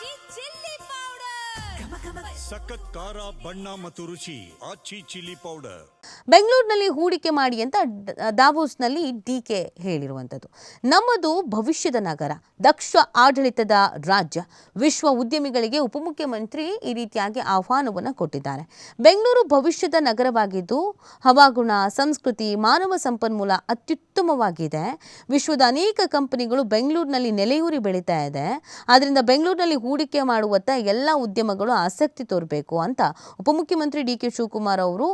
ಆಚಿ chilli powder ಸಖತ್ ಖಾರ ಬಣ್ಣ ಮತ್ತು ರುಚಿ ಆಚಿ ಚಿಲ್ಲಿ ಪೌಡರ್. ಬೆಂಗಳೂರಿನಲ್ಲಿ ಹೂಡಿಕೆ ಮಾಡಿ ಅಂತ ದಾವೋಸ್ನಲ್ಲಿ ಡಿಕೆ ಹೇಳಿರುವಂಥದ್ದು. ನಮ್ಮದು ಭವಿಷ್ಯದ ನಗರ, ದಕ್ಷ ಆಡಳಿತದ ರಾಜ್ಯ. ವಿಶ್ವ ಉದ್ಯಮಿಗಳಿಗೆ ಉಪಮುಖ್ಯಮಂತ್ರಿ ಈ ರೀತಿಯಾಗಿ ಆಹ್ವಾನವನ್ನು ಕೊಟ್ಟಿದ್ದಾರೆ. ಬೆಂಗಳೂರು ಭವಿಷ್ಯದ ನಗರವಾಗಿದ್ದು ಹವಾಗುಣ, ಸಂಸ್ಕೃತಿ, ಮಾನವ ಸಂಪನ್ಮೂಲ ಅತ್ಯುತ್ತಮವಾಗಿದೆ. ವಿಶ್ವದ ಅನೇಕ ಕಂಪನಿಗಳು ಬೆಂಗಳೂರಿನಲ್ಲಿ ನೆಲೆಯೂರಿ ಬೆಳೀತಾ ಇದೆ. ಆದ್ದರಿಂದ ಬೆಂಗಳೂರಿನಲ್ಲಿ ಹೂಡಿಕೆ ಮಾಡುವತ್ತ ಎಲ್ಲ ಉದ್ಯಮಗಳು ಆಸಕ್ತಿ ತೋರಬೇಕು ಅಂತ ಉಪಮುಖ್ಯಮಂತ್ರಿ ಡಿಕೆ ಶಿವಕುಮಾರ್ ಅವರು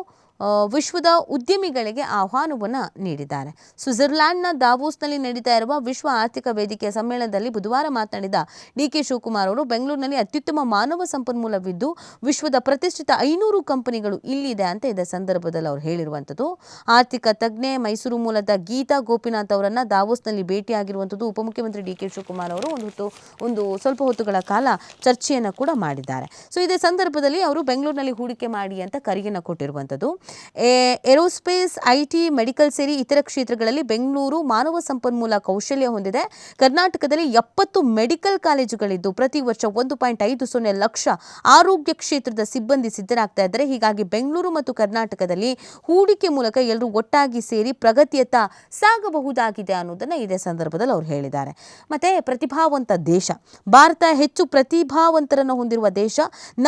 ವಿಶ್ವದ ಉದ್ಯಮಿಗಳಿಗೆ ಆಹ್ವಾನವನ್ನು ನೀಡಿದ್ದಾರೆ. ಸ್ವಿಟ್ಜರ್ಲ್ಯಾಂಡ್ನ ದಾವೋಸ್ನಲ್ಲಿ ನಡೀತಾ ಇರುವ ವಿಶ್ವ ಆರ್ಥಿಕ ವೇದಿಕೆಯ ಸಮ್ಮೇಳನದಲ್ಲಿ ಬುಧವಾರ ಮಾತನಾಡಿದ ಡಿಕೆ ಶಿವಕುಮಾರ್ ಅವರು, ಬೆಂಗಳೂರಿನಲ್ಲಿ ಅತ್ಯುತ್ತಮ ಮಾನವ ಸಂಪನ್ಮೂಲವಿದ್ದು ವಿಶ್ವದ ಪ್ರತಿಷ್ಠಿತ 500 ಕಂಪನಿಗಳು ಇಲ್ಲಿದೆ ಅಂತ ಇದೇ ಸಂದರ್ಭದಲ್ಲಿ ಅವರು ಹೇಳಿರುವಂಥದ್ದು. ಆರ್ಥಿಕ ತಜ್ಞೆ ಮೈಸೂರು ಮೂಲದ ಗೀತಾ ಗೋಪಿನಾಥ್ ಅವರನ್ನ ದಾವೋಸ್ನಲ್ಲಿ ಭೇಟಿಯಾಗಿರುವಂಥದ್ದು. ಉಪಮುಖ್ಯಮಂತ್ರಿ ಡಿಕೆ ಶಿವಕುಮಾರ್ ಅವರು ಒಂದು ಸ್ವಲ್ಪ ಹೊತ್ತುಗಳ ಕಾಲ ಚರ್ಚೆಯನ್ನು ಕೂಡ ಮಾಡಿದ್ದಾರೆ. ಸೊ ಇದೇ ಸಂದರ್ಭದಲ್ಲಿ ಅವರು ಬೆಂಗಳೂರಿನಲ್ಲಿ ಹೂಡಿಕೆ ಮಾಡಿ ಅಂತ ಕರೆಯನ್ನು ಕೊಟ್ಟಿರುವಂಥದ್ದು. ಏರೋಸ್ಪೇಸ್, ಐಟಿ, ಮೆಡಿಕಲ್ ಸೇರಿ ಇತರ ಕ್ಷೇತ್ರಗಳಲ್ಲಿ ಬೆಂಗಳೂರು ಮಾನವ ಸಂಪನ್ಮೂಲ ಕೌಶಲ್ಯ ಹೊಂದಿದೆ. ಕರ್ನಾಟಕದಲ್ಲಿ 70 ಮೆಡಿಕಲ್ ಕಾಲೇಜುಗಳಿದ್ದು ಪ್ರತಿ ವರ್ಷ 1.50 ಲಕ್ಷ ಆರೋಗ್ಯ ಕ್ಷೇತ್ರದ ಸಿಬ್ಬಂದಿ ಸಿದ್ಧರಾಗ್ತಾ ಇದ್ದಾರೆ. ಹೀಗಾಗಿ ಬೆಂಗಳೂರು ಮತ್ತು ಕರ್ನಾಟಕದಲ್ಲಿ ಹೂಡಿಕೆ ಮೂಲಕ ಎಲ್ಲರೂ ಒಟ್ಟಾಗಿ ಸೇರಿ ಪ್ರಗತಿಯತ್ತ ಸಾಗಬಹುದಾಗಿದೆ ಅನ್ನೋದನ್ನ ಇದೇ ಸಂದರ್ಭದಲ್ಲಿ ಅವರು ಹೇಳಿದ್ದಾರೆ. ಮತ್ತೆ ಪ್ರತಿಭಾವಂತ ದೇಶ ಭಾರತ, ಹೆಚ್ಚು ಪ್ರತಿಭಾವಂತರನ್ನು ಹೊಂದಿರುವ ದೇಶ.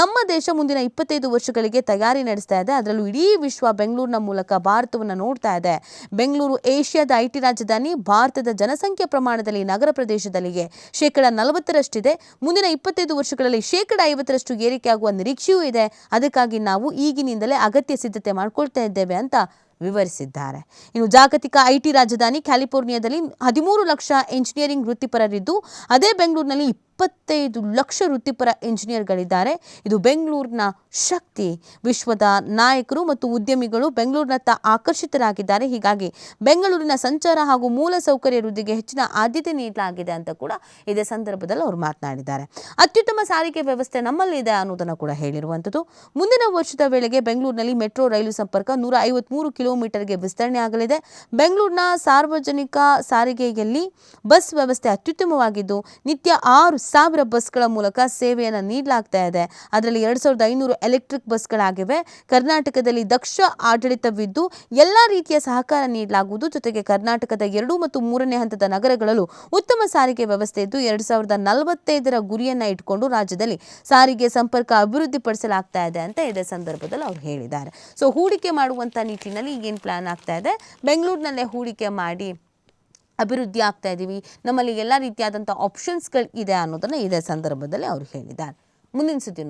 ನಮ್ಮ ದೇಶ ಮುಂದಿನ 25 ವರ್ಷಗಳಿಗೆ ತಯಾರಿ ನಡೆಸ್ತಾ ಇದೆ. ಅದರಲ್ಲೂ ಇಡೀ ವಿಶ್ವ ಬೆಂಗಳೂರಿನ ಮೂಲಕ ಭಾರತವನ್ನು ನೋಡ್ತಾ ಇದೆ. ಬೆಂಗಳೂರು ಏಷ್ಯಾದ ಐಟಿ ರಾಜಧಾನಿ. ಭಾರತದ ಜನಸಂಖ್ಯಾ ಪ್ರಮಾಣದಲ್ಲಿ ನಗರ ಪ್ರದೇಶದಲ್ಲಿಗೆ 40% ಮುಂದಿನ 25 ವರ್ಷಗಳಲ್ಲಿ 50% ಏರಿಕೆಯಾಗುವ ನಿರೀಕ್ಷೆಯೂ ಇದೆ. ಅದಕ್ಕಾಗಿ ನಾವು ಈಗಿನಿಂದಲೇ ಅಗತ್ಯ ಸಿದ್ಧತೆ ಮಾಡಿಕೊಳ್ತಾ ಇದ್ದೇವೆ ಅಂತ ವಿವರಿಸಿದ್ದಾರೆ. ಇನ್ನು ಜಾಗತಿಕ ಐಟಿ ರಾಜಧಾನಿ ಕ್ಯಾಲಿಫೋರ್ನಿಯಾದಲ್ಲಿ 13 ಲಕ್ಷ ಎಂಜಿನಿಯರಿಂಗ್ ವೃತ್ತಿಪರರಿದ್ದು ಅದೇ ಬೆಂಗಳೂರಿನಲ್ಲಿ 25 ಲಕ್ಷ ವೃತ್ತಿಪರ ಎಂಜಿನಿಯರ್ಗಳಿದ್ದಾರೆ. ಇದು ಬೆಂಗಳೂರಿನ ಶಕ್ತಿ. ವಿಶ್ವದ ನಾಯಕರು ಮತ್ತು ಉದ್ಯಮಿಗಳು ಬೆಂಗಳೂರಿನತ್ತ ಆಕರ್ಷಿತರಾಗಿದ್ದಾರೆ. ಹೀಗಾಗಿ ಬೆಂಗಳೂರಿನ ಸಂಚಾರ ಹಾಗೂ ಮೂಲ ಸೌಕರ್ಯ ವೃದ್ಧಿಗೆ ಹೆಚ್ಚಿನ ಆದ್ಯತೆ ನೀಡಲಾಗಿದೆ ಅಂತ ಕೂಡ ಇದೇ ಸಂದರ್ಭದಲ್ಲಿ ಅವರು ಮಾತನಾಡಿದ್ದಾರೆ. ಅತ್ಯುತ್ತಮ ಸಾರಿಗೆ ವ್ಯವಸ್ಥೆ ನಮ್ಮಲ್ಲಿದೆ ಅನ್ನೋದನ್ನು ಕೂಡ ಹೇಳಿರುವಂಥದ್ದು. ಮುಂದಿನ ವರ್ಷದ ವೇಳೆಗೆ ಬೆಂಗಳೂರಿನಲ್ಲಿ ಮೆಟ್ರೋ ರೈಲು ಸಂಪರ್ಕ 153 ಕಿಲೋಮೀಟರ್ಗೆ ವಿಸ್ತರಣೆ ಆಗಲಿದೆ. ಬೆಂಗಳೂರಿನ ಸಾರ್ವಜನಿಕ ಸಾರಿಗೆಯಲ್ಲಿ ಬಸ್ ವ್ಯವಸ್ಥೆ ಅತ್ಯುತ್ತಮವಾಗಿದ್ದು ನಿತ್ಯ 6,000 ಬಸ್ಗಳ ಮೂಲಕ ಸೇವೆಯನ್ನು ನೀಡಲಾಗ್ತಾ ಇದೆ. ಅದರಲ್ಲಿ 2,500 ಎಲೆಕ್ಟ್ರಿಕ್ ಬಸ್ಗಳಾಗಿವೆ. ಕರ್ನಾಟಕದಲ್ಲಿ ದಕ್ಷ ಆಡಳಿತವಿದ್ದು ಎಲ್ಲ ರೀತಿಯ ಸಹಕಾರ ನೀಡಲಾಗುವುದು. ಜೊತೆಗೆ ಕರ್ನಾಟಕದ 2 ಮತ್ತು 3ನೇ ಹಂತದ ನಗರಗಳಲ್ಲೂ ಉತ್ತಮ ಸಾರಿಗೆ ವ್ಯವಸ್ಥೆ ಇದ್ದು 2045ರ ಗುರಿಯನ್ನ ಇಟ್ಕೊಂಡು ರಾಜ್ಯದಲ್ಲಿ ಸಾರಿಗೆ ಸಂಪರ್ಕ ಅಭಿವೃದ್ಧಿಪಡಿಸಲಾಗ್ತಾ ಇದೆ ಅಂತ ಇದೇ ಸಂದರ್ಭದಲ್ಲಿ ಅವರು ಹೇಳಿದ್ದಾರೆ. ಸೊ ಹೂಡಿಕೆ ಮಾಡುವಂಥ ನಿಟ್ಟಿನಲ್ಲಿ ಏನು ಪ್ಲಾನ್ ಆಗ್ತಾ ಇದೆ, ಬೆಂಗಳೂರಿನಲ್ಲೇ ಹೂಡಿಕೆ ಮಾಡಿ ಅಭಿವೃದ್ಧಿ ಆಗ್ತಾ ಇದ್ದೀವಿ, ನಮ್ಮಲ್ಲಿ ಎಲ್ಲ ರೀತಿಯಾದಂಥ ಆಪ್ಷನ್ಸ್ಗಳು ಇದೆ ಅನ್ನೋದನ್ನು ಇದೇ ಸಂದರ್ಭದಲ್ಲಿ ಅವರು ಹೇಳಿದ್ದಾರೆ. ಮುಂದಿನ ಸುದ್ದಿ